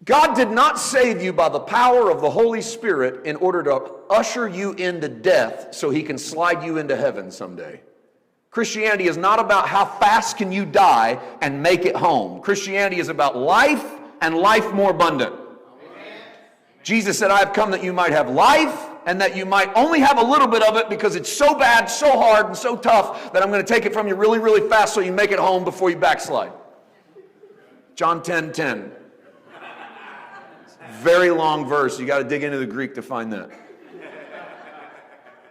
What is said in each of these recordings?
God did not save you by the power of the Holy Spirit in order to usher you into death so he can slide you into heaven someday. Christianity is not about how fast can you die and make it home. Christianity is about life and life more abundant. Jesus said, I have come that you might have life and that you might only have a little bit of it because it's so bad, so hard, and so tough that I'm going to take it from you really, really fast so you make it home before you backslide. John 10:10. Very long verse. You got to dig into the Greek to find that.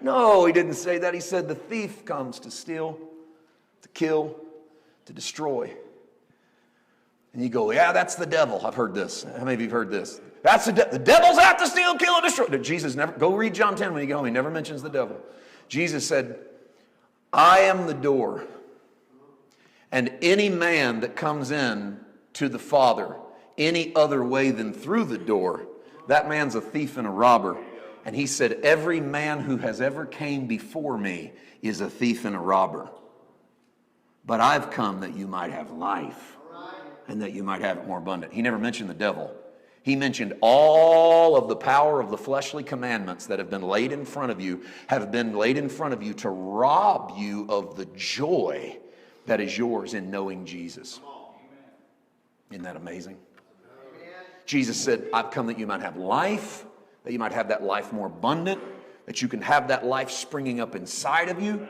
No, he didn't say that. He said the thief comes to steal, to kill, to destroy. And you go, yeah, that's the devil. I've heard this. How many of you have heard this? That's the devil's out to steal, kill, and destroy. Jesus never, go read John 10 when you go home. He never mentions the devil. Jesus said, I am the door. And any man that comes in to the Father any other way than through the door, that man's a thief and a robber. And he said, every man who has ever came before me is a thief and a robber. But I've come that you might have life and that you might have it more abundant. He never mentioned the devil. He mentioned all of the power of the fleshly commandments that have been laid in front of you, to rob you of the joy that is yours in knowing Jesus. Isn't that amazing? Jesus said, I've come that you might have life, that you might have that life more abundant, that you can have that life springing up inside of you.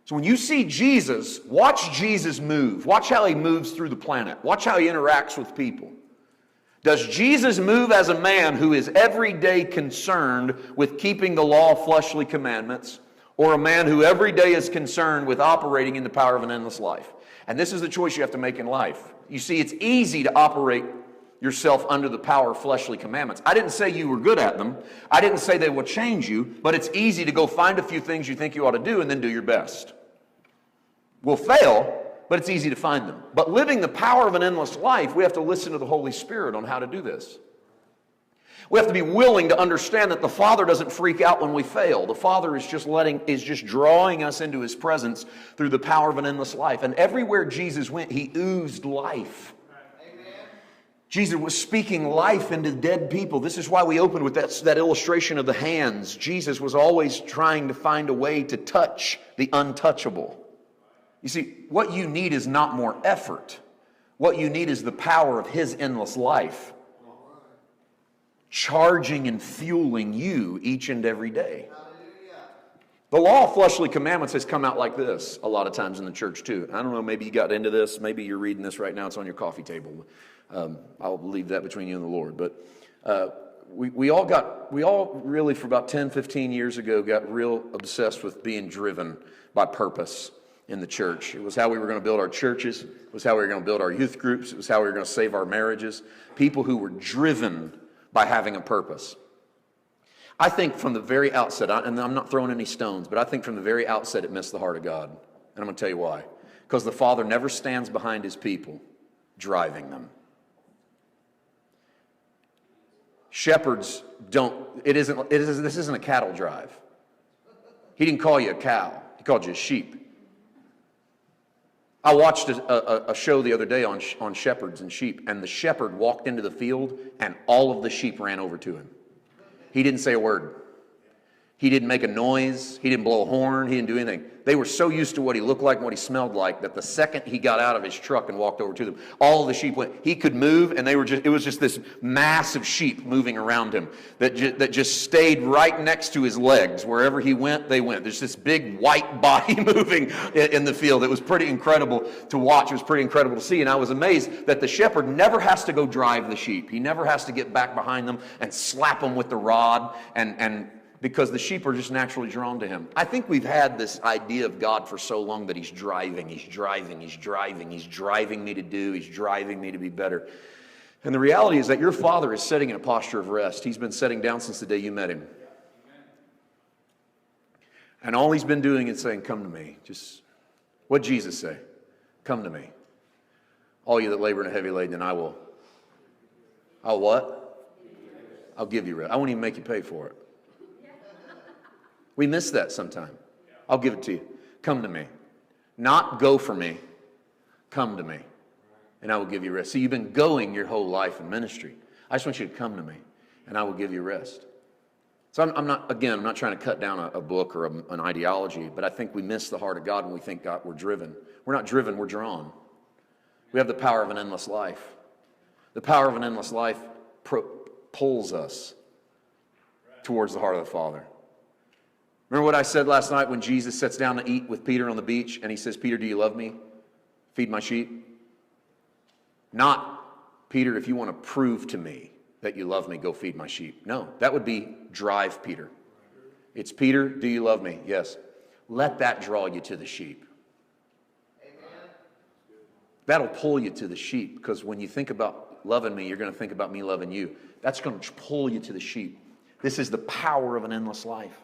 So when you see Jesus, watch Jesus move. Watch how he moves through the planet. Watch how he interacts with people. Does Jesus move as a man who is every day concerned with keeping the law of fleshly commandments, or a man who every day is concerned with operating in the power of an endless life? And this is the choice you have to make in life. You see, it's easy to operate yourself under the power of fleshly commandments. I didn't say you were good at them. I didn't say they will change you, but it's easy to go find a few things you think you ought to do and then do your best. We'll fail, but it's easy to find them. But living the power of an endless life, we have to listen to the Holy Spirit on how to do this. We have to be willing to understand that the Father doesn't freak out when we fail. The Father is just drawing us into His presence through the power of an endless life. And everywhere Jesus went, He oozed life. Jesus was speaking life into dead people. This is why we opened with that illustration of the hands. Jesus was always trying to find a way to touch the untouchable. You see, what you need is not more effort. What you need is the power of His endless life, charging and fueling you each and every day. The law of fleshly commandments has come out like this a lot of times in the church too. I don't know, maybe you got into this. Maybe you're reading this right now. It's on your coffee table. I'll leave that between you and the Lord. But we all really for about 10, 15 years ago got real obsessed with being driven by purpose in the church. It was how we were going to build our churches. It was how we were going to build our youth groups. It was how we were going to save our marriages. People who were driven by having a purpose. I think from the very outset, and I'm not throwing any stones, but I think from the very outset it missed the heart of God. And I'm going to tell you why. Because the Father never stands behind His people, driving them. Shepherds don't, this isn't a cattle drive. He didn't call you a cow. He called you a sheep. I watched a show the other day on shepherds and sheep, and the shepherd walked into the field, and all of the sheep ran over to him. He didn't say a word. He didn't make a noise. He didn't blow a horn. He didn't do anything. They were so used to what he looked like and what he smelled like that the second he got out of his truck and walked over to them, all of the sheep went. He could move, and it was just this mass of sheep moving around him that just stayed right next to his legs. Wherever he went, they went. There's this big white body moving in the field. It was pretty incredible to watch. It was pretty incredible to see, and I was amazed that the shepherd never has to go drive the sheep. He never has to get back behind them and slap them with the rod because the sheep are just naturally drawn to Him. I think we've had this idea of God for so long that He's driving me to do, He's driving me to be better. And the reality is that your Father is sitting in a posture of rest. He's been sitting down since the day you met Him. And all He's been doing is saying, come to me. What'd Jesus say? Come to me. All you that labor and are heavy laden, and I'll what? I'll give you rest. I won't even make you pay for it. We miss that sometime. I'll give it to you. Come to me. Not go for me. Come to me. And I will give you rest. See, you've been going your whole life in ministry. I just want you to come to me, and I will give you rest. So I'm not trying to cut down a book or an ideology, but I think we miss the heart of God when we think God, we're driven. We're not driven, we're drawn. We have the power of an endless life. The power of an endless life pulls us towards the heart of the Father. Remember what I said last night when Jesus sits down to eat with Peter on the beach and he says, Peter, do you love me? Feed my sheep? Not, Peter, if you want to prove to me that you love me, go feed my sheep. No, that would be drive Peter. It's, Peter, do you love me? Yes. Let that draw you to the sheep. Amen. That'll pull you to the sheep, because when you think about loving me, you're going to think about me loving you. That's going to pull you to the sheep. This is the power of an endless life.